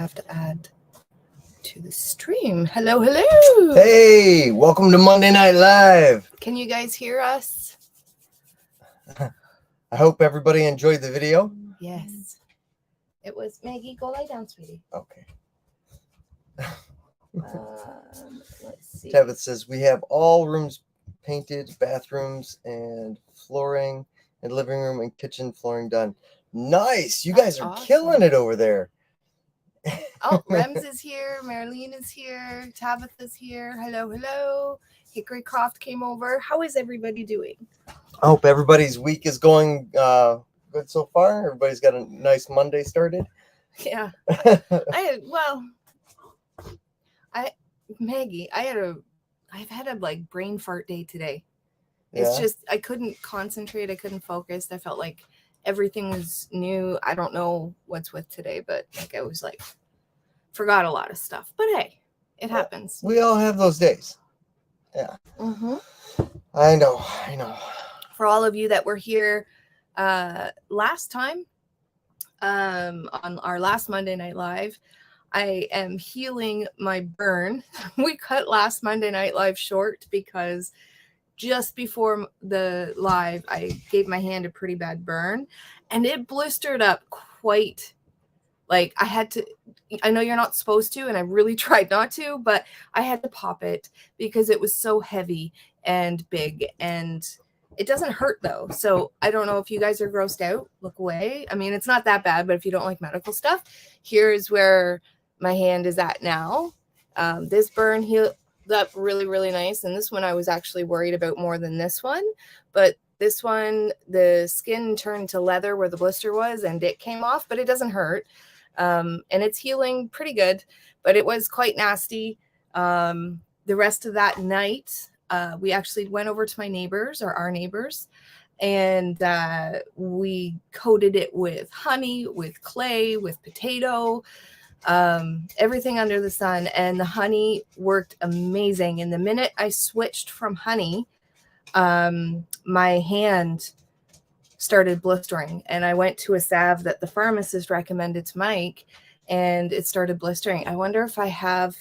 have to add to the stream. Hello, hello. Hey, welcome to Monday Night Live. Can you guys hear us? I hope everybody enjoyed the video. Yes. It was Maggie. Go lie down, sweetie. Okay. Let's see. Tevin says we have all rooms painted, bathrooms and flooring, and living room and kitchen flooring done. Nice. You guys are awesome. killing it over there. Oh, Rems is here. Marilyn is here. Tabitha's here. Hello, hello. Hickory Croft came over. How is everybody doing? I hope everybody's week is going good so far. Everybody's got a nice Monday started. Yeah. Maggie, I've had a like brain fart day today. It's just, I couldn't concentrate. I couldn't focus. I felt like everything was new. I don't know what's with today, but like I was like, forgot a lot of stuff. But hey, it happens. We all have those days. Yeah. Mm-hmm. I know. For all of you that were here last time on our last Monday Night Live, I am healing my burn. We cut last Monday Night Live short because just before the live, I gave my hand a pretty bad burn and it blistered up quite. Like I know you're not supposed to, and I really tried not to, but I had to pop it because it was so heavy and big, and it doesn't hurt though. So I don't know if you guys are grossed out, look away. I mean, it's not that bad, but if you don't like medical stuff, here's where my hand is at now. This burn healed up really, really nice. And this one I was actually worried about more than this one, but this one, the skin turned to leather where the blister was and it came off, but it doesn't hurt. And it's healing pretty good, but it was quite nasty. The rest of that night, we actually went over to my neighbors or our neighbors, and we coated it with honey, with clay, with potato, everything under the sun. And the honey worked amazing. And the minute I switched from honey, my hand started blistering, and I went to a salve that the pharmacist recommended to Mike, and it started blistering. I wonder if I have,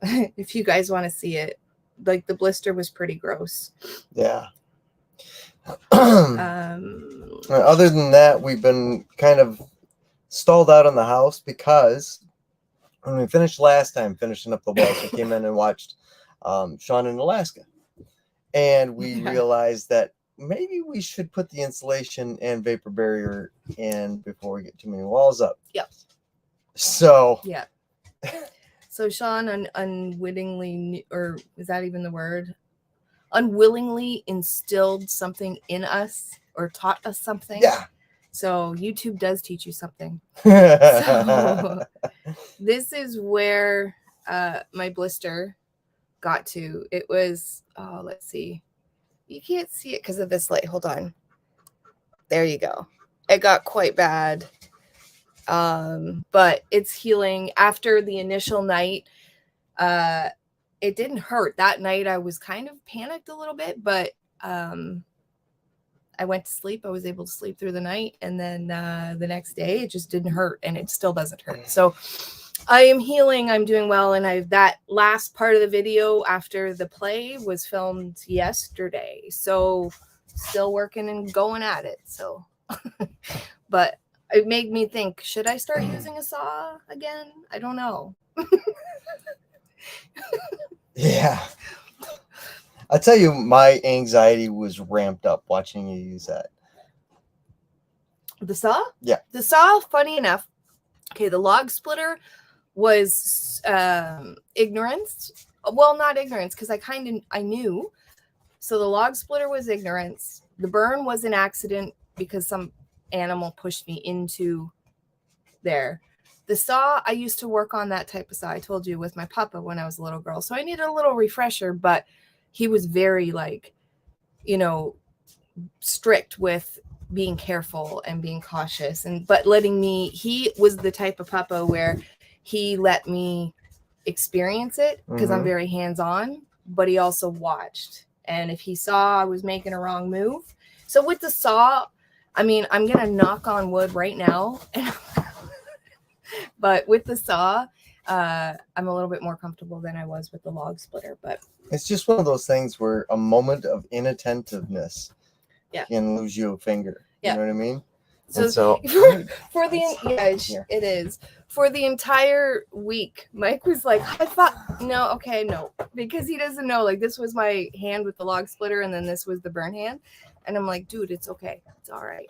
if you guys want to see it, like the blister was pretty gross. Yeah. Other than that, we've been kind of stalled out on the house because when we finished last time finishing up the walls, we came in and watched Sean in Alaska, and we realized that maybe we should put the insulation and vapor barrier in before we get too many walls up. Yep. So yeah. So Sean unwittingly, or is that even the word? Unwillingly instilled something in us or taught us something. Yeah. So YouTube does teach you something. So this is where my blister got to. It was, let's see. You can't see it because of this light. Hold on. There you go. It got quite bad. But it's healing. After the initial night, it didn't hurt. That night I was kind of panicked a little bit, but I went to sleep. I was able to sleep through the night, and then the next day it just didn't hurt, and it still doesn't hurt. So I am healing. I'm doing well, and that last part of the video after the play was filmed yesterday. So still working and going at it. So, but it made me think, should I start using a saw again? I don't know. Yeah. I tell you, my anxiety was ramped up watching you use that. The saw? Yeah. The saw, funny enough. Okay, the log splitter was ignorance. Well, not ignorance, because I knew. So the log splitter was ignorance. The burn was an accident because some animal pushed me into there. The saw, I used to work on that type of saw, I told you, with my papa when I was a little girl. So I needed a little refresher, but he was very strict with being careful and being cautious, but letting me, he was the type of papa where he let me experience it because I'm very hands-on, but he also watched. And if he saw I was making a wrong move. So with the saw, I mean, I'm going to knock on wood right now. And But with the saw, I'm a little bit more comfortable than I was with the log splitter. But It's just one of those things where a moment of inattentiveness can lose you a finger. You know what I mean? so, And for the it is for the entire week, Mike was like, I thought no, because he doesn't know, like, this was my hand with the log splitter and then this was the burn hand, and I'm like, dude, it's okay, it's all right.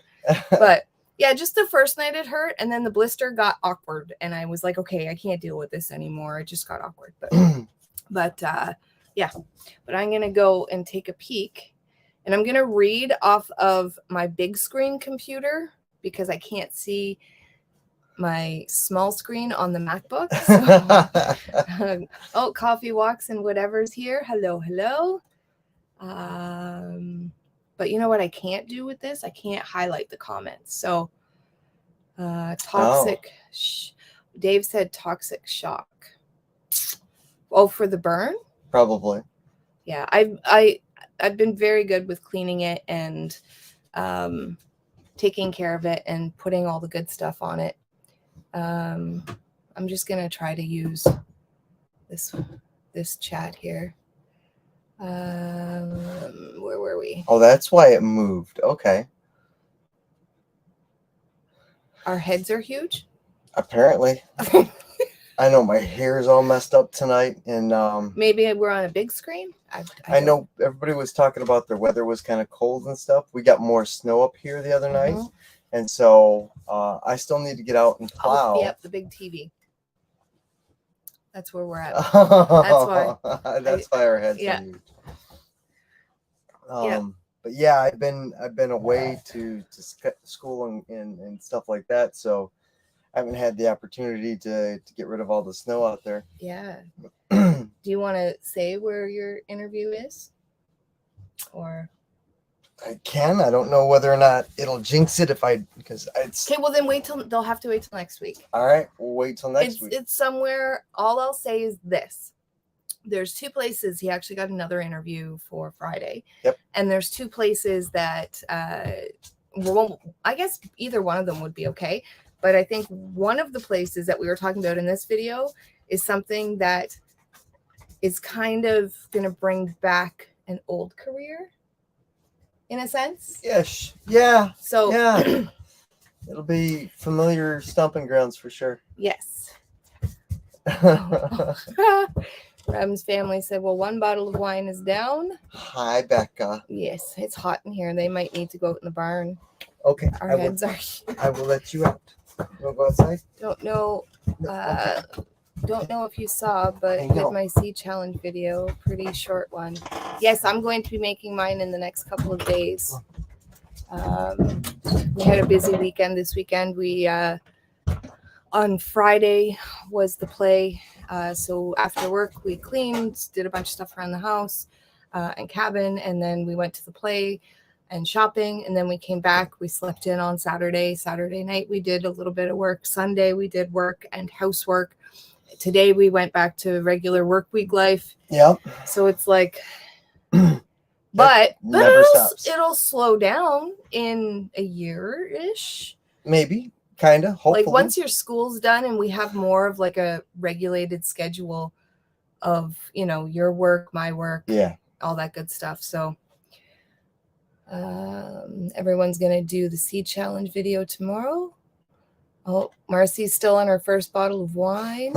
But yeah, just the first night it hurt, and then the blister got awkward, and I was like, okay, I can't deal with this anymore. It just got awkward. But I'm gonna go and take a peek, and I'm gonna read off of my big screen computer because I can't see my small screen on the MacBook. So, oh, Coffee Walks and whatever's here. Hello. But you know what I can't do with this? I can't highlight the comments. So toxic. Dave said toxic shock. Oh, for the burn? Probably. Yeah, I've been very good with cleaning it and taking care of it and putting all the good stuff on it. I'm just gonna try to use this chat here. Where were we? Oh, that's why it moved. Okay. Our heads are huge. Apparently. I know my hair is all messed up tonight, and maybe we're on a big screen. I know everybody was talking about the weather was kind of cold and stuff. We got more snow up here the other night, and so I still need to get out and plow. Oh, yep, the big TV. That's where we're at. That's why. That's why our heads are huge. But yeah, I've been away to school and stuff like that, so I haven't had the opportunity to get rid of all the snow out there. Yeah. Do you want to say where your interview is? Or I can. I don't know whether or not it'll jinx it because it's okay. Well, then they'll have to wait till next week. All right, we'll wait till next week. It's somewhere. All I'll say is this: there's two places. He actually got another interview for Friday. Yep. And there's two places that I guess either one of them would be okay. But I think one of the places that we were talking about in this video is something that is kind of going to bring back an old career, in a sense. Yes. Yeah. So yeah, it'll be familiar stomping grounds for sure. Yes. Rem's family said, well, one bottle of wine is down. Hi, Becca. Yes, it's hot in here. They might need to go out in the barn. Okay. Our heads are... I will let you out. You want to go outside? Don't know. Don't know if you saw, but with my Sea Challenge video, pretty short one. Yes, I'm going to be making mine in the next couple of days. We had a busy weekend this weekend. We on Friday was the play. So after work, we cleaned, did a bunch of stuff around the house and cabin, and then we went to the play and shopping, and then we came back. We slept in on Saturday. Saturday night, we did a little bit of work. Sunday, we did work and housework. Today, we went back to regular work week life. Yep. So it's like, but it'll slow down in a year-ish. Maybe. Kind of, hopefully. Like once your school's done and we have more of like a regulated schedule of, your work, my work, all that good stuff. So everyone's going to do the Sea Challenge video tomorrow. Oh, Marcy's still on her first bottle of wine.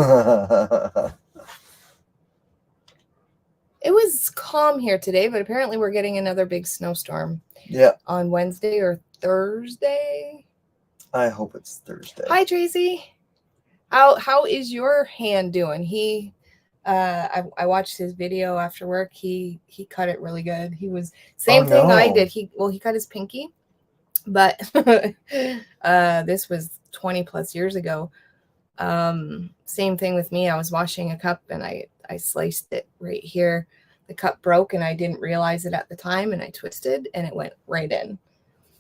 It was calm here today, but apparently we're getting another big snowstorm. Yeah. On Wednesday or Thursday. I hope it's Thursday. Hi, Tracy. How is your hand doing? He, I watched his video after work. He cut it really good. He was same thing I did. He cut his pinky, but this was 20 plus years ago. Same thing with me. I was washing a cup and I sliced it right here. The cup broke and I didn't realize it at the time, and I twisted and it went right in.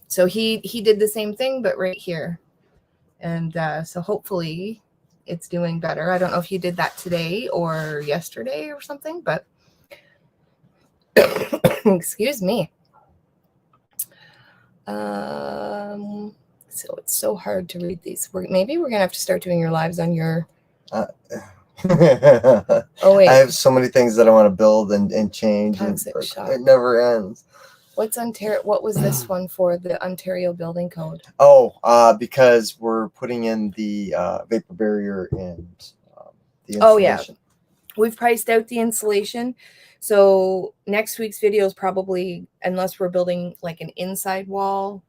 So he did the same thing, but right here. And so hopefully it's doing better. I don't know if you did that today or yesterday or something, but excuse me. So it's so hard to read these. Maybe we're gonna have to start doing your lives on your. Oh wait. I have so many things that I want to build and change, and Toxic shock. it never ends. What's Ontario? What was this one for? The Ontario Building Code. Because we're putting in the vapor barrier and the insulation. Oh yeah, we've priced out the insulation. So next week's video is probably, unless we're building like an inside wall,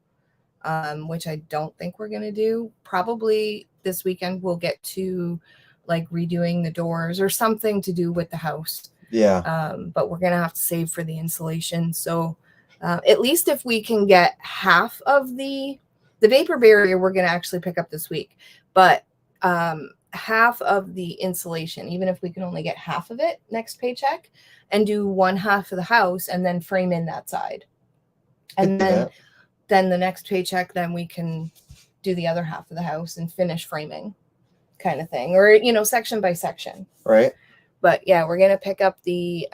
which I don't think we're gonna do. Probably this weekend we'll get to like redoing the doors or something to do with the house. Yeah. But we're gonna have to save for the insulation. So at least if we can get half of the vapor barrier, we're gonna actually pick up this week. But half of the insulation, even if we can only get half of it next paycheck, and do one half of the house and then frame in that side. And then the next paycheck, then we can do the other half of the house and finish framing kind of thing, or, you know, section by section. Right. But yeah, we're going to pick up the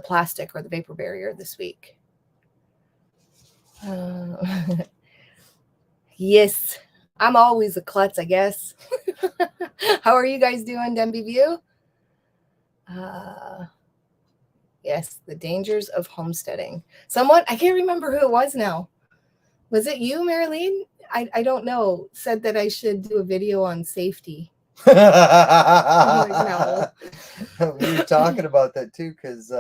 plastic or the vapor barrier this week. Yes, I'm always a klutz, I guess. How are you guys doing, Denby View? Yes, the dangers of homesteading. Someone, I can't remember who it was now. Was it you, Marilyn? I don't know. Said that I should do a video on safety. We were talking about that too, because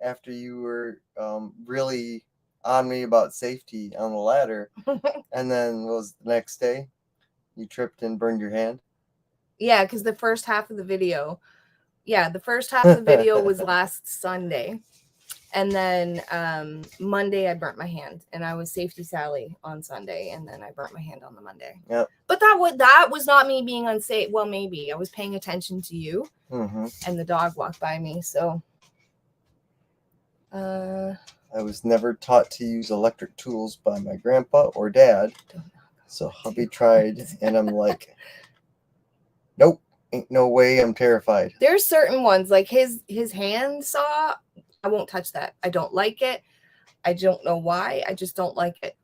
after you were really on me about safety on the ladder, and then was the next day you tripped and burned your hand. Yeah, because the first half of the video was last Sunday, and then Monday I burnt my hand, and I was Safety Sally on Sunday, and then I burnt my hand on the Monday. Yep. But that was not me being unsafe. Well, maybe I was paying attention to you, and the dog walked by me. So I was never taught to use electric tools by my grandpa or dad, so hubby tried, and I'm like, nope, ain't no way, I'm terrified. There's certain ones, like his hand saw, I won't touch that. I don't like it. I don't know why. I just don't like it.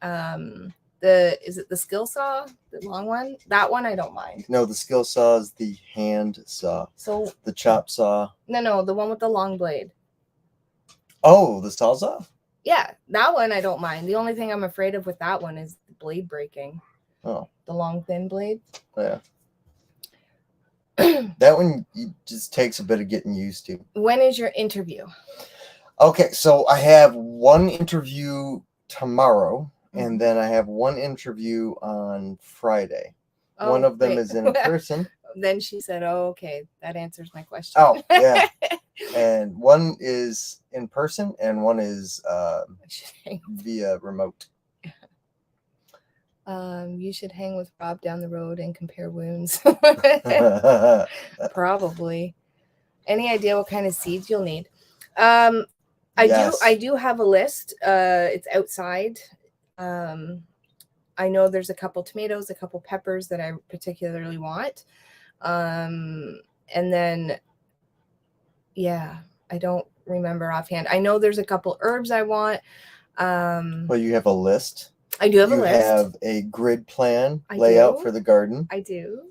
Is it the skill saw, the long one? That one I don't mind. No, the skill saw is the hand saw. So the chop saw. No, the one with the long blade. Oh, the sawzall? Yeah, that one I don't mind. The only thing I'm afraid of with that one is the blade breaking. Oh. The long thin blade. Yeah. That one just takes a bit of getting used to. When is your interview? Okay, so I have one interview tomorrow, and then I have one interview on Friday. One of them is in person. Then she said, "Oh, okay, that answers my question." Oh, yeah. And one is in person, and one is via remote. You should hang with Rob down the road and compare wounds. Probably. Any idea what kind of seeds you'll need? I do have a list. It's outside. I know there's a couple tomatoes, a couple peppers that I particularly want. And then, yeah, I don't remember offhand. I know there's a couple herbs I want. Well, you have a list. I do have a list. You have a grid plan layout for the garden. I do.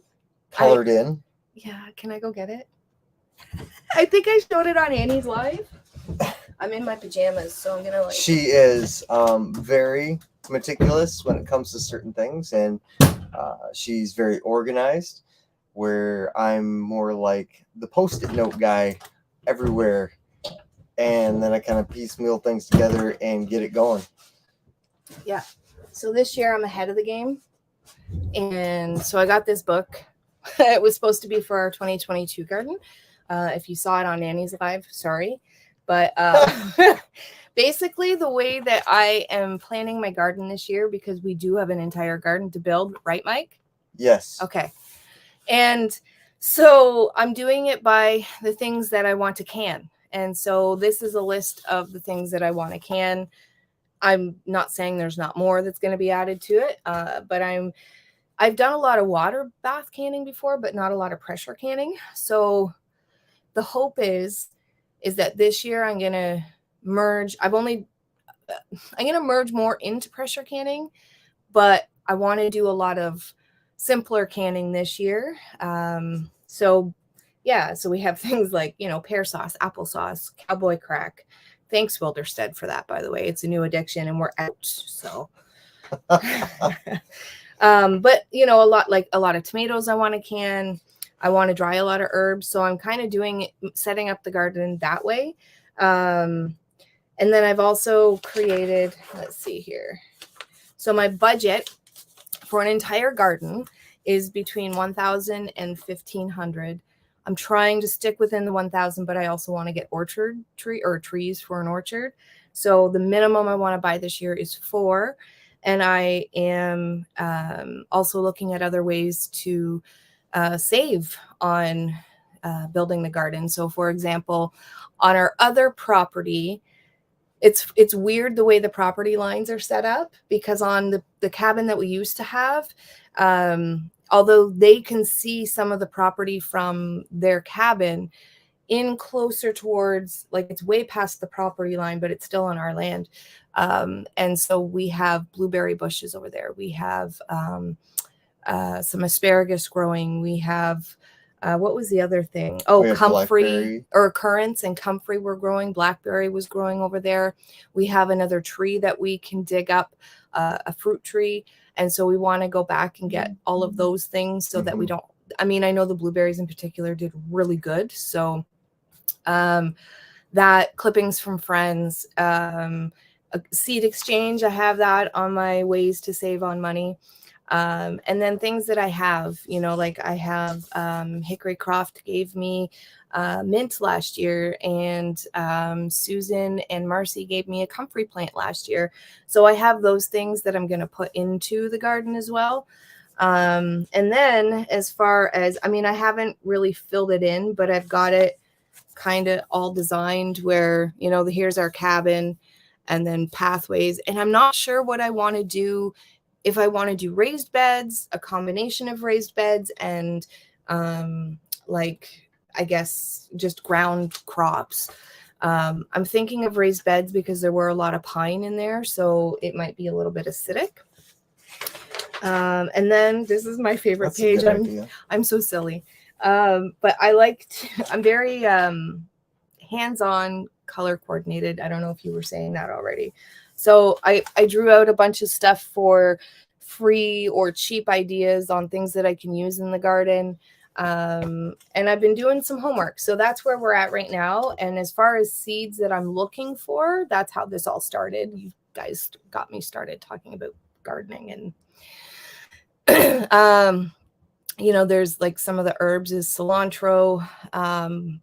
Colored in. Yeah. Can I go get it? I think I showed it on Annie's live. I'm in my pajamas, so I'm gonna She is very meticulous when it comes to certain things, and she's very organized. Where I'm more like the Post-it note guy everywhere, and then I kind of piecemeal things together and get it going. Yeah. So this year I'm ahead of the game. And so I got this book. It was supposed to be for our 2022 garden. If you saw it on Annie's live, sorry. But basically the way that I am planning my garden this year, because we do have an entire garden to build, right, Mike? Yes. Okay. And so I'm doing it by the things that I want to can. And so this is a list of the things that I want to can. I'm not saying there's not more that's going to be added to it, but I've done a lot of water bath canning before, but not a lot of pressure canning. So the hope is that this year I'm going to merge. I'm going to merge more into pressure canning, but I want to do a lot of simpler canning this year. So yeah, so we have things like, you know, pear sauce, applesauce, cowboy crack. Thanks, Wilderstead, for that, by the way. It's a new addiction and we're out. So but you know, a lot of tomatoes I want to can. I want to dry a lot of herbs. So I'm kind of setting up the garden that way. And then I've also created, let's see here. So my budget for an entire garden is between 1,000 and 1,500. I'm trying to stick within the 1,000, but I also want to get trees for an orchard. So the minimum I want to buy this year is 4. And I am also looking at other ways to save on building the garden. So for example, on our other property, it's weird the way the property lines are set up, because on the cabin that we used to have, although they can see some of the property from their cabin in closer towards, like, it's way past the property line, but it's still on our land. And so we have blueberry bushes over there. We have some asparagus growing. We have what was the other thing? Oh, comfrey or currants and comfrey were growing. Blackberry was growing over there. We have another tree that we can dig up, a fruit tree. And so we want to go back and get all of those things so that we don't, I mean, I know the blueberries in particular did really good. So that, clippings from friends, a seed exchange, I have that on my ways to save on money. And then things that I have, you know, like I have Hickory Croft gave me mint last year, and Susan and Marcy gave me a comfrey plant last year. So I have those things that I'm going to put into the garden as well. And then as far as, I mean, I haven't really filled it in, but I've got it kind of all designed where, you know, here's our cabin and then pathways. And I'm not sure what I want to do. If I want to do raised beds, a combination of raised beds and like, I guess, just ground crops. I'm thinking of raised beds because there were a lot of pine in there, so it might be a little bit acidic. And then this is my favorite page. I'm so silly. But I'm very hands-on, color coordinated. I don't know if you were saying that already. So I drew out a bunch of stuff for free or cheap ideas on things that I can use in the garden. And I've been doing some homework. So that's where we're at right now. And as far as seeds that I'm looking for, that's how this all started. You guys got me started talking about gardening. And you know, there's like some of the herbs is cilantro,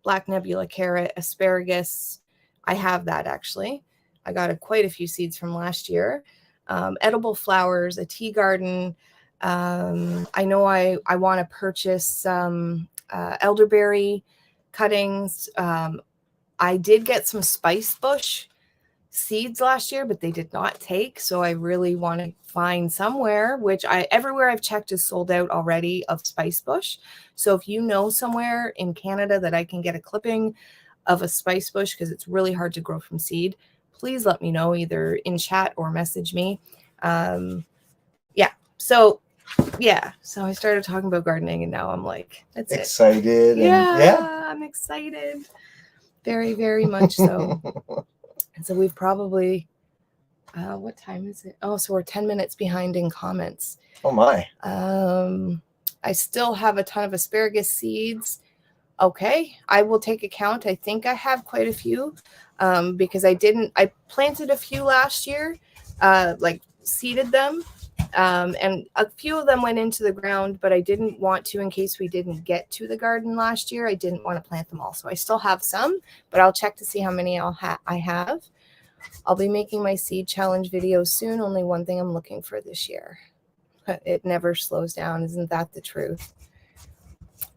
black nebula carrot, asparagus. I have that actually. I got quite a few seeds from last year. Edible flowers, a tea garden. I know I want to purchase some elderberry cuttings. I did get some spice bush seeds last year, but they did not take. So I really want to find somewhere, which everywhere I've checked is sold out already of spice bush. So if you know somewhere in Canada that I can get a clipping of a spice bush, because it's really hard to grow from seed, please let me know either in chat or message me. So I started talking about gardening and now I'm like, that's excited. Yeah, I'm excited. Very, very much so. And so we've probably, what time is it? Oh, so we're 10 minutes behind in comments. Oh my. I still have a ton of asparagus seeds. Okay, I will take a count. I think I have quite a few because I planted a few last year, like seeded them. And a few of them went into the ground, but I didn't want to, in case we didn't get to the garden last year, I didn't want to plant them all. So I still have some, but I'll check to see how many I have. I'll be making my seed challenge video soon. Only one thing I'm looking for this year. It never slows down. Isn't that the truth?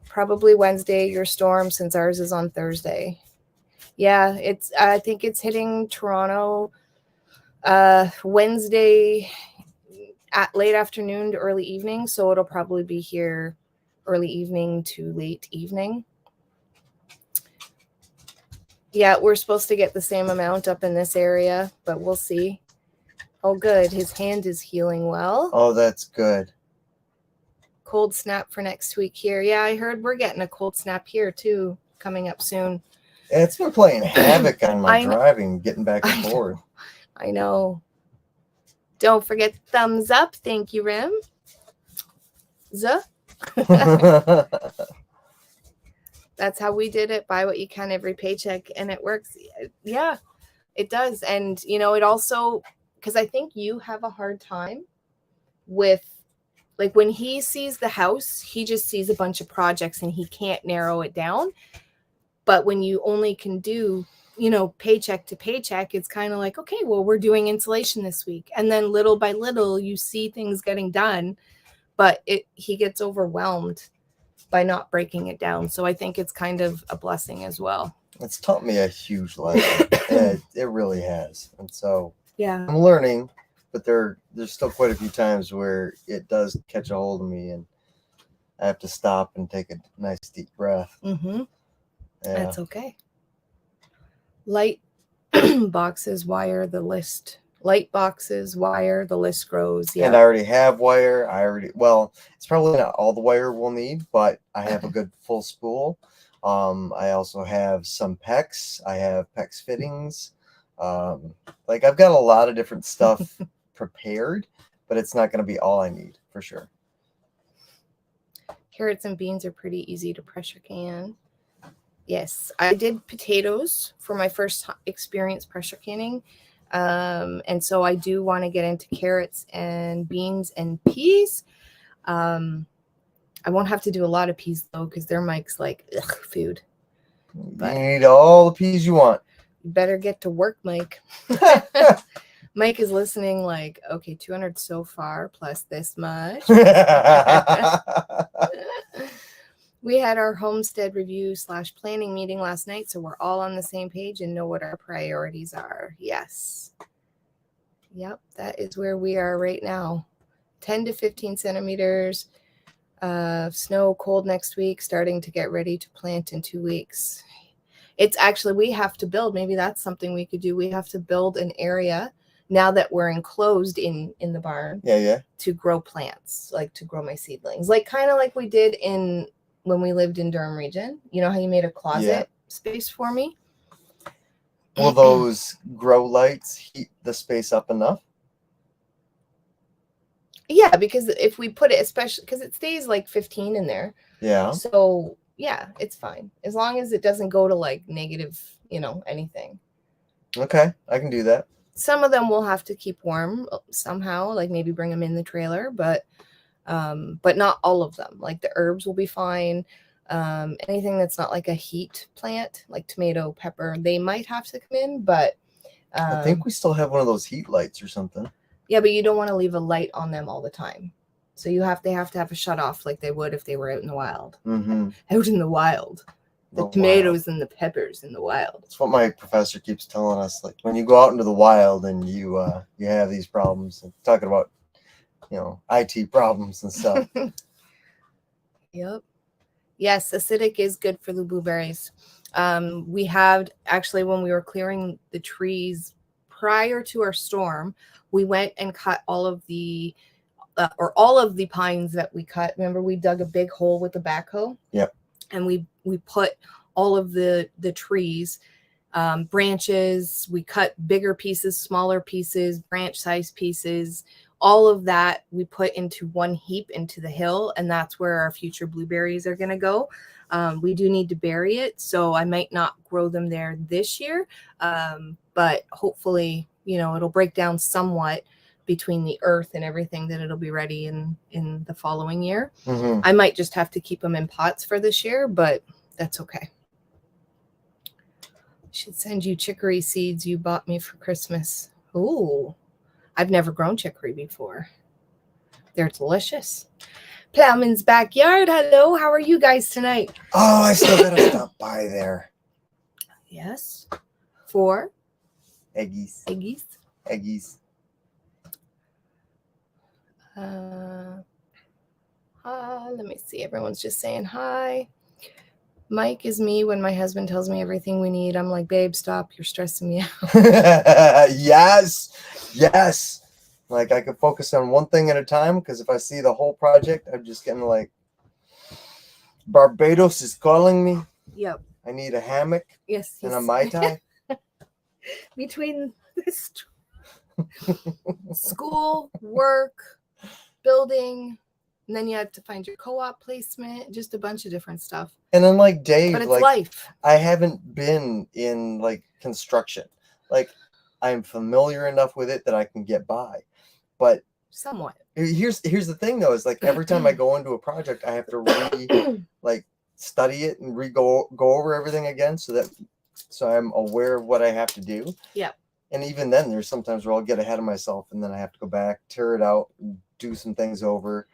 Probably Wednesday, your storm, since ours is on Thursday. Yeah, I think it's hitting Toronto Wednesday at late afternoon to early evening. So it'll probably be here early evening to late evening. Yeah, we're supposed to get the same amount up in this area, but we'll see. Oh, good. His hand is healing well. Oh, that's good. Cold snap for next week here. Yeah, I heard we're getting a cold snap here too, coming up soon. It's been playing havoc on my I know. driving, getting back and I know. forth. I know. Don't forget thumbs up. Thank you, Rim. Zuh. That's how we did it. Buy what you can every paycheck, and it works. Yeah, it does. And you know, it also, because I think you have a hard time with, like, when he sees the house, he just sees a bunch of projects and he can't narrow it down. But when you only can do, you know, paycheck to paycheck, it's kind of like, okay, well, we're doing insulation this week, and then little by little you see things getting done, but he gets overwhelmed by not breaking it down. So I think it's kind of a blessing as well. It's taught me a huge lesson. It really has. And so Yeah, I'm learning, but there's still quite a few times where it does catch a hold of me and I have to stop and take a nice deep breath. mm-hmm. Yeah. That's okay. Light boxes wire the list. Light boxes wire the list grows. Yeah. And I already have wire. Well, it's probably not all the wire we'll need, but I have a good full spool. I also have some PEX. I have PEX fittings. Like, I've got a lot of different stuff prepared, but it's not going to be all I need for sure. Carrots and beans are pretty easy to pressure can. Yes, I did potatoes for my first experience pressure canning. And so I do want to get into carrots and beans and peas. I won't have to do a lot of peas though, because they're Mike's like food. But you need all the peas you want. You better get to work, Mike. Mike is listening like, okay, 200 so far plus this much. We had our homestead review / planning meeting last night, so we're all on the same page and know what our priorities are. Yes. Yep, that is where we are right now. 10 to 15 centimeters of snow, cold next week, starting to get ready to plant in 2 weeks. It's actually, we have to build, maybe that's something we could do. We have to build an area now that we're enclosed in the barn. Yeah. To grow plants, like to grow my seedlings, like kind of like we did when we lived in Durham region. You know how you made a closet space for me? Will those grow lights heat the space up enough? Yeah, because if we put it, especially because it stays like 15 in there. Yeah. So yeah, it's fine. As long as it doesn't go to like negative, anything. Okay, I can do that. Some of them we'll have to keep warm somehow, like maybe bring them in the trailer, but not all of them. Like the herbs will be fine. Anything that's not like a heat plant, like tomato, pepper, they might have to come in, but I think we still have one of those heat lights or something. Yeah, but you don't want to leave a light on them all the time. So they have to have a shut off like they would if they were out in the wild. Mm-hmm. Out in the wild. The tomatoes and the peppers in the wild. That's what my professor keeps telling us. Like, when you go out into the wild and you have these problems, and talking about, IT problems and stuff. Yep. Yes, acidic is good for the blueberries. We had actually, when we were clearing the trees prior to our storm, we went and cut all of the pines that we cut. Remember, we dug a big hole with the backhoe. Yep. And we put all of the trees, branches. We cut bigger pieces, smaller pieces, branch size pieces. All of that we put into one heap into the hill, and that's where our future blueberries are going to go. We do need to bury it, so I might not grow them there this year, but hopefully, it'll break down somewhat between the earth and everything, that it'll be ready in the following year. Mm-hmm. I might just have to keep them in pots for this year, but that's okay. I should send you chicory seeds you bought me for Christmas. Ooh. I've never grown chicory before. They're delicious. Plowman's Backyard. Hello. How are you guys tonight? Oh, I still gotta stop by there. Yes. For? Eggies. Let me see. Everyone's just saying hi. Mike is me when my husband tells me everything we need. I'm like, babe, stop. You're stressing me out. Yes. Like I could focus on one thing at a time, because if I see the whole project, I'm just getting like, Barbados is calling me. Yep. I need a hammock Yes. and a Mai Tai. Between this school, work, building, and then you have to find your co-op placement, just a bunch of different stuff. And then like Dave, But it's like life. I haven't been in like construction. Like I'm familiar enough with it that I can get by. But Somewhat. here's the thing though, is like every time I go into a project, I have to like study it and go over everything again, so I'm aware of what I have to do. Yeah. And even then, there's sometimes where I'll get ahead of myself, and then I have to go back, tear it out, do some things over.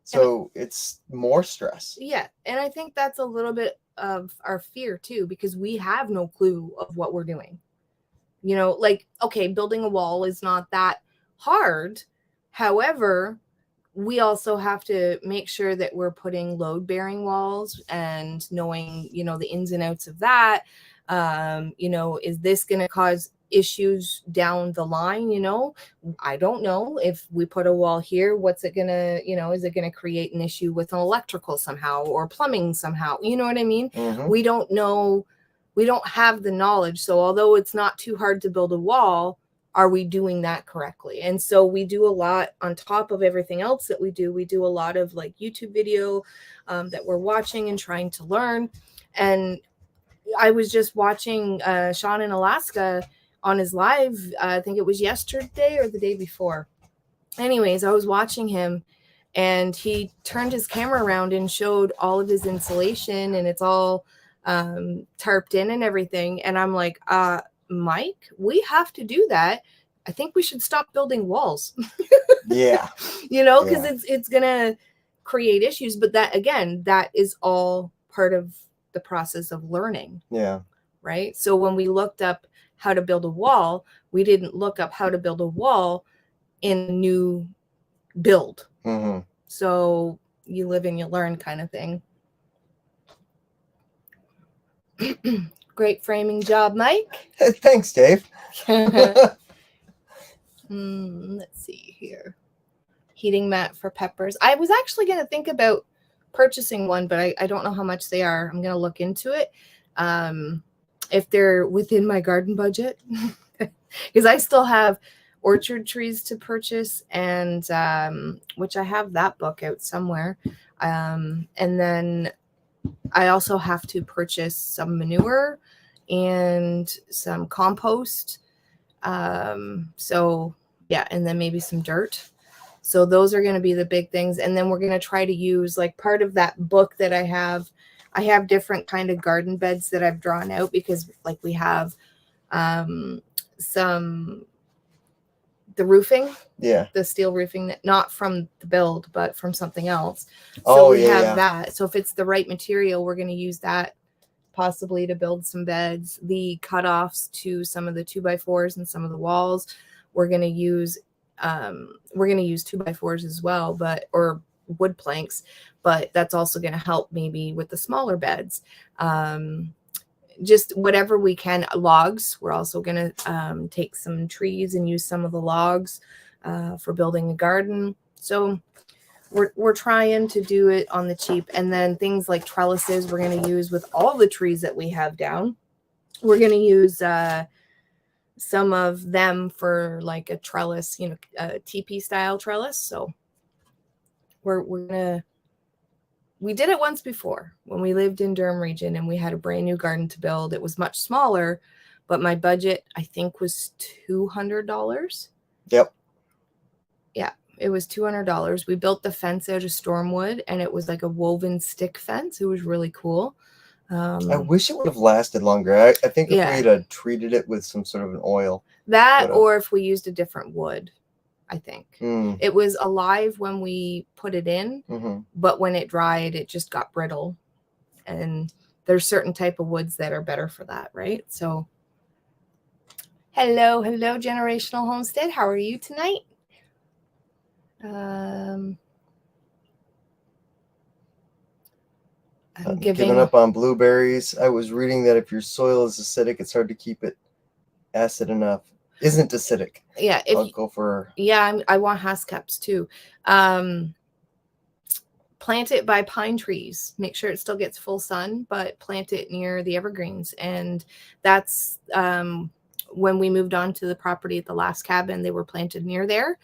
So it's more stress. Yeah. And I think that's a little bit of our fear too, because we have no clue of what we're doing. You know, like, okay, building a wall is not that hard. However, we also have to make sure that we're putting load bearing walls and knowing, you know, the ins and outs of that. You know, is this going to cause issues down the line? You know, I don't know. If we put a wall here, what's it gonna, you know, is it gonna create an issue with an electrical somehow or plumbing somehow? You know what I mean? We don't know. We don't have the knowledge. So although it's not too hard to build a wall, are we doing that correctly? And so we do a lot on top of everything else that we do. We do a lot of like YouTube video that we're watching and trying to learn. And I was just watching Sean in Alaska on his live. I think it was yesterday or the day before. Anyways, I was watching him, and he turned his camera around and showed all of his insulation, and it's all tarped in and everything. And I'm like, Mike, we have to do that. I think we should stop building walls. Yeah. You know, because it's gonna create issues. But that, again, that is all part of the process of learning. Yeah. Right. So when we looked up how to build a wall, we didn't look up how to build a wall in a new build. So you live and you learn, kind of thing. Great framing job, Mike. Thanks, Dave. Let's see here. Heating mat for peppers. I was actually going to think about purchasing one, but I don't know how much they are. I'm going to look into it. If they're within my garden budget, because I still have orchard trees to purchase, and which I have that book out somewhere. And then I also have to purchase some manure and some compost. So yeah, and then maybe some dirt. So those are going to be the big things. And then we're going to try to use, like, part of that book that I have different kind of garden beds that I've drawn out, because like we have the roofing, the steel roofing, that not from the build, but from something else. So we have that. So if it's the right material, we're going to use that possibly to build some beds. The cutoffs to some of the 2x4s and some of the walls, we're going to use 2x4s as well, or wood planks, but that's also going to help maybe with the smaller beds. Just whatever we can. Logs, we're also going to take some trees and use some of the logs for building a garden. So we're trying to do it on the cheap. And then things like trellises, we're going to use with all the trees that we have down. We're going to use some of them for like a trellis, you know, a teepee style trellis. So we did it once before when we lived in Durham region, and we had a brand new garden to build. It was much smaller, but my budget, I think, was $200. Yep. Yeah, it was $200. We built the fence out of stormwood, and it was like a woven stick fence. It was really cool. I wish it would have lasted longer. I think if we'd treated it with some sort of an oil. Or if we used a different wood. I think it was alive when we put it in, but when it dried, it just got brittle. And there's certain type of woods that are better for that, right? So, hello, Generational Homestead. How are you tonight? I'm giving up on blueberries. I was reading that if your soil is acidic, it's hard to keep it acid enough. isn't acidic. Yeah, I'll go for. Yeah, I want Haskaps too. Plant it by pine trees. Make sure it still gets full sun, but plant it near the evergreens. And that's when we moved on to the property at the last cabin, they were planted near there,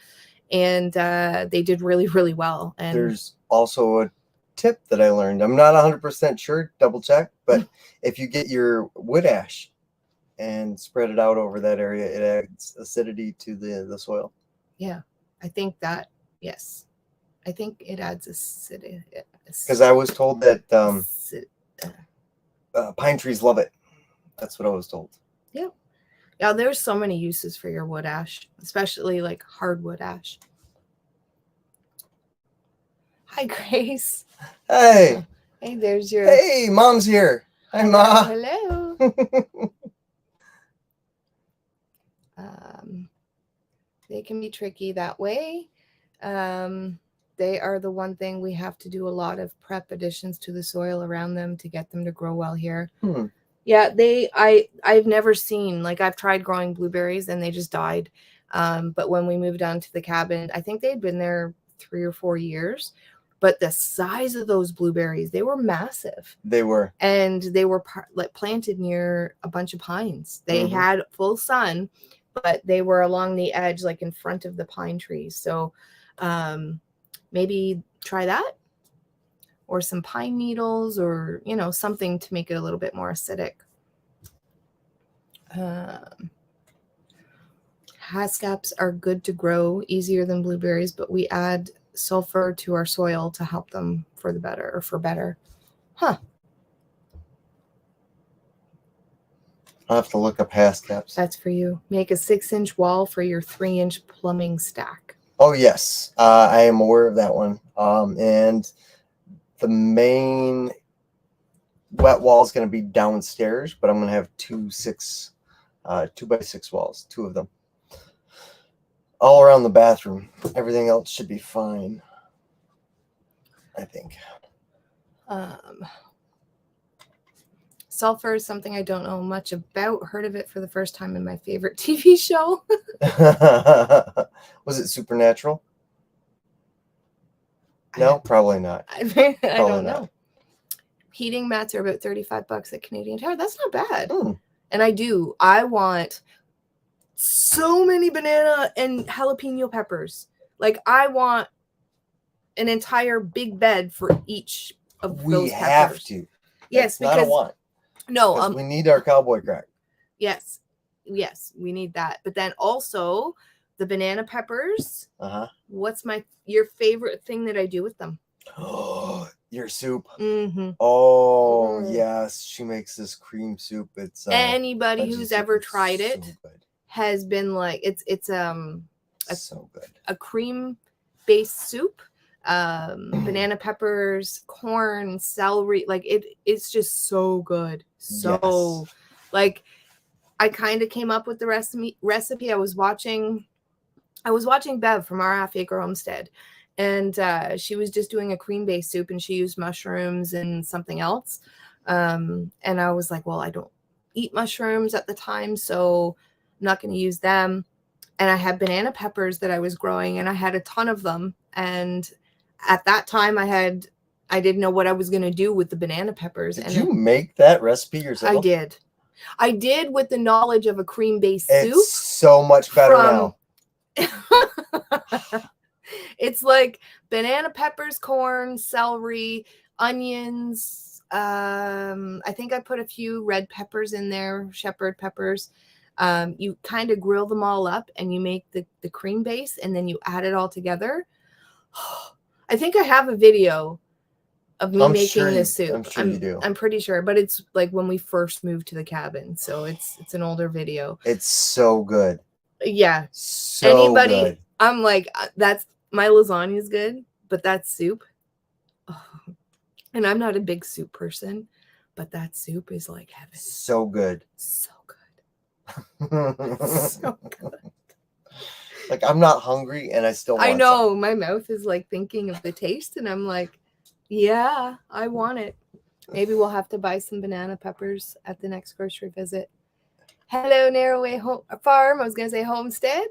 and they did really, really well. And there's also a tip that I learned. I'm not 100% sure, double check, but if you get your wood ash and spread it out over that area, it adds acidity to the soil. Yeah, I think that, yes. I think it adds acidity. Because I was told that pine trees love it. That's what I was told. Yeah. Yeah, there's so many uses for your wood ash, especially like hardwood ash. Hi, Grace. Hey. Hey, there's your... Hey, Mom's here. Hi, Ma. Hello. They can be tricky that way. They are the one thing we have to do a lot of prep additions to the soil around them to get them to grow well here. Yeah, I've never seen, like, I've tried growing blueberries and they just died. But when we moved on to the cabin, I think they'd been there 3 or 4 years, but the size of those blueberries, they were massive. They were. And they were planted near a bunch of pines. They had full sun, but they were along the edge, like in front of the pine trees. So maybe try that, or some pine needles, or, you know, something to make it a little bit more acidic. Haskaps are good to grow, easier than blueberries, but we add sulfur to our soil to help them for the better, or for better. Huh. I'll have to look up Haskaps. That's for you. Make a 6-inch wall for your 3-inch plumbing stack. Oh, yes. I am aware of that one. And the main wet wall is going to be downstairs, but I'm going to have 2x6 walls, 2 of them. All around the bathroom. Everything else should be fine, I think. Sulfur is something I don't know much about. Heard of it for the first time in my favorite TV show. Was it Supernatural? No, probably not. I don't know. Heating mats are about $35 at Canadian Tire. That's not bad. And I want so many banana and jalapeno peppers. Like, I want an entire big bed for each of those peppers. We have to. Yes, because not a want. No, we need our cowboy crack. Yes, we need that. But then also the banana peppers. What's your favorite thing that I do with them? Oh, your soup. Oh, yes, she makes this cream soup. It's anybody who's ever tried it has been like, it's so good. A cream based soup. Banana peppers, corn, celery, like it's just so good. So like, I kind of came up with the recipe. I was watching Bev from our Half Acre Homestead, and she was just doing a cream based soup, and she used mushrooms and something else. And I was like, well, I don't eat mushrooms at the time, so I'm not going to use them. And I had banana peppers that I was growing, and I had a ton of them. And at that time, I didn't know what I was going to do with the banana peppers. Did you make that recipe yourself? I did with the knowledge of a cream-based soup. It's so much better now. It's like banana peppers, corn, celery, onions. I think I put a few red peppers in there, shepherd peppers. You kind of grill them all up, and you make the cream base, and then you add it all together. I think I have a video of me making this soup. I'm sure you do. I'm pretty sure, but it's like when we first moved to the cabin, so it's an older video. It's so good. Yeah. So good. I'm like, that's, my lasagna is good, but that soup. Oh. And I'm not a big soup person, but that soup is like heaven. So good. So good. So good. Like, I'm not hungry, and I still want something. My mouth is like thinking of the taste, and I'm like, yeah, I want it. Maybe we'll have to buy some banana peppers at the next grocery visit. Hello, Narrowway Farm. I was going to say homestead.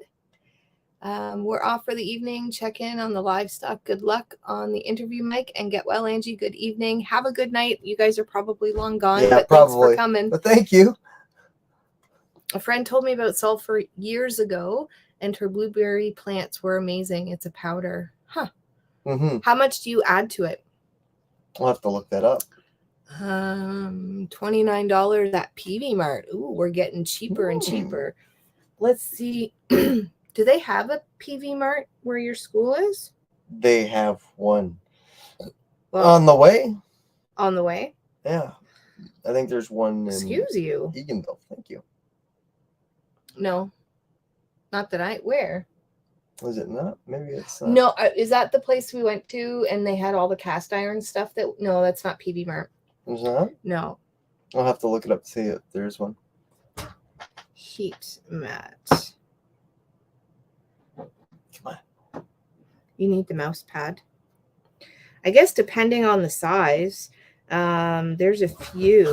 We're off for the evening. Check in on the livestock. Good luck on the interview, Mike, and get well, Angie. Good evening. Have a good night. You guys are probably long gone, Yeah, but probably. thanks for coming. But thank you. A friend told me about sulfur years ago, and her blueberry plants were amazing. It's a powder. Huh. Mm-hmm. How much do you add to it? I'll have to look that up. $29 at PV Mart. Ooh, we're getting cheaper and cheaper. Let's see. Do they have a PV Mart where your school is? They have one Well, on the way. On the way? Yeah. I think there's one in Excuse you. Eganville. Thank you. No. Not that I... Where? Was it not? Maybe it's not. No, is that the place we went to and they had all the cast iron stuff? No, that's not PV Mart. Is that? No. I'll have to look it up to see if there's one. Heat mat. Come on. You need the mouse pad. I guess depending on the size, there's a few.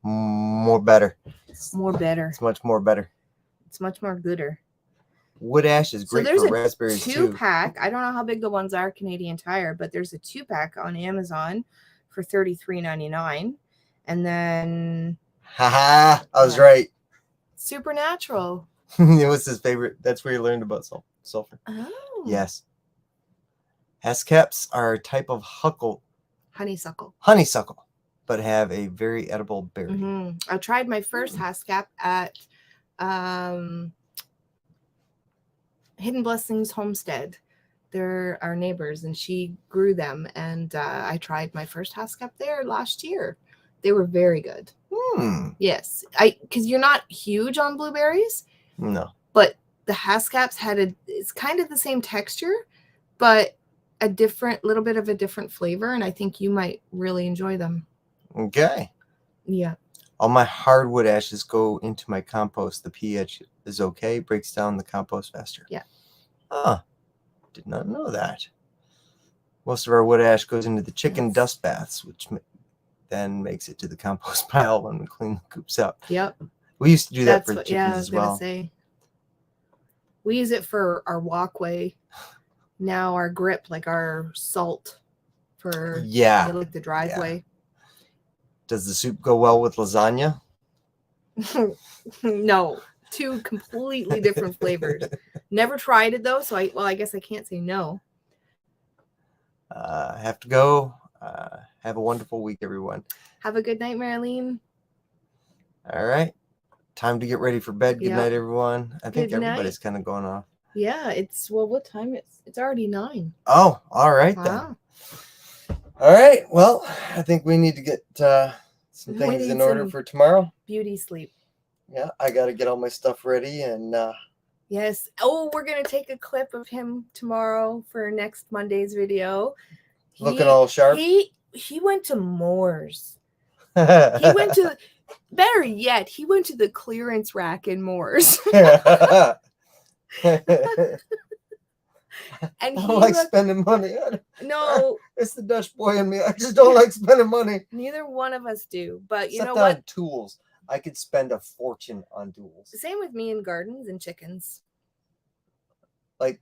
More better. More better. It's much more better. It's much more gooder. Wood ash is great there's for a raspberries too. 2-pack. I don't know how big the ones are, Canadian Tire, but there's a 2-pack on Amazon for $33.99. And then Haha, I was right. Supernatural. It was his favorite. That's where he learned about sulfur. Oh. Yes. Haskaps are a type of honeysuckle, but have a very edible berry. Mm-hmm. I tried my first Haskap at Hidden Blessings Homestead. They're our neighbors, and she grew them. And I tried my first Haskap there last year. They were very good. Yes, because you're not huge on blueberries. No, but the Haskaps it's kind of the same texture, but a little bit of a different flavor, and I think you might really enjoy them. Okay. Yeah. All my hardwood ashes go into my compost. The pH is okay, breaks down the compost faster. Yeah. Did not know that. Most of our wood ash goes into the chicken dust baths, which then makes it to the compost pile when we clean the coops up. Yep. We used to do that for chickens as well. Say. We use it for our walkway. Now our grip, like our salt for like the driveway. Yeah. Does the soup go well with lasagna? No, 2 completely different flavors. Never tried it though, so I guess I can't say no. I have to go. Have a wonderful week, everyone. Have a good night, Marlene. All right. Time to get ready for bed. Good night, everyone. I think everybody's kind of going off. Yeah, what time it's already 9. Oh, all right then. All right. Well, I think we need to get some things in order for tomorrow. Beauty sleep. Yeah, I got to get all my stuff ready and yes. Oh, we're going to take a clip of him tomorrow for next Monday's video. Looking all sharp. He went to Moore's. He went to better yet, he went to the clearance rack in Moore's. And I don't like spending money. No, it's the Dutch boy in me. I just don't like spending money. Neither one of us do. But you know what? what? Tools. I could spend a fortune on tools. Same with me in gardens and chickens. Like,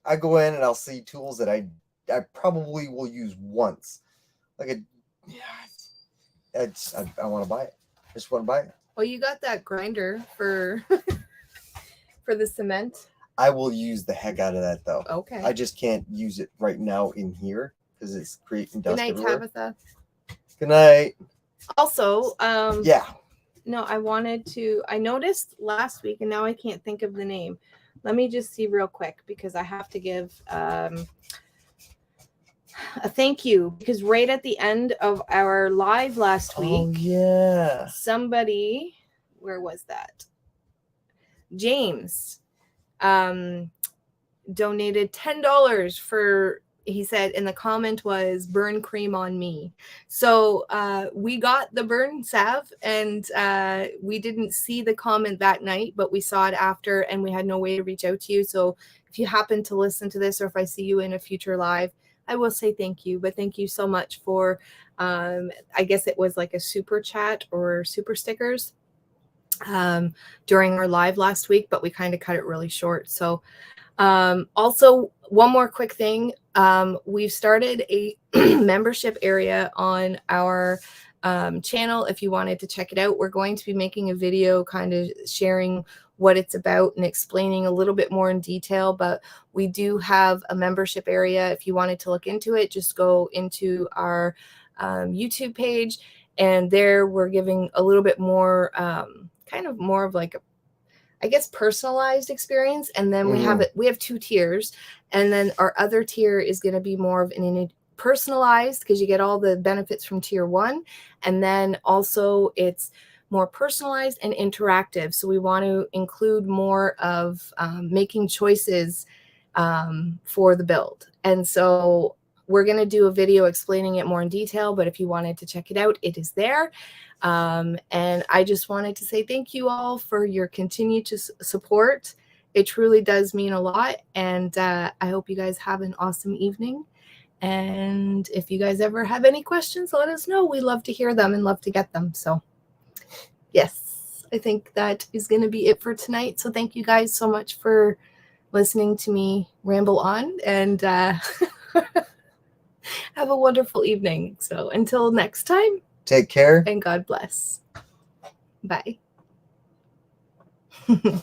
I go in and I'll see tools that I probably will use once. Like I want to buy it. I just want to buy it. Well, you got that grinder for for the cement. I will use the heck out of that though. Okay. I just can't use it right now in here because it's creating dust. Good night, everywhere. Tabitha. Good night. Also, yeah. No, I noticed last week and now I can't think of the name. Let me just see real quick because I have to give a thank you because right at the end of our live last week, somebody, where was that? James donated $10 for, he said, and the comment was burn cream on me. So we got the burn salve and we didn't see the comment that night, but we saw it after and we had no way to reach out to you. So if you happen to listen to this or if I see you in a future live, I will say thank you, but thank you so much for, I guess it was like a super chat or super stickers. during our live last week, but we kind of cut it really short. So also, one more quick thing. We've started a membership area on our channel. If you wanted to check it out, we're going to be making a video kind of sharing what it's about and explaining a little bit more in detail. But we do have a membership area. If you wanted to look into it, just go into our YouTube page. And there we're giving a little bit more, kind of more of like a, I guess, personalized experience. And then we have 2 tiers. And then our other tier is going to be more of an personalized, because you get all the benefits from tier 1. And then also it's more personalized and interactive. So we want to include more of making choices for the build. And so we're going to do a video explaining it more in detail, but if you wanted to check it out, it is there. And I just wanted to say thank you all for your continued support. It truly does mean a lot. And I hope you guys have an awesome evening. And if you guys ever have any questions, let us know. We love to hear them and love to get them. So yes, I think that is going to be it for tonight. So thank you guys so much for listening to me ramble on, and have a wonderful evening. So until next time, take care and God bless. Bye.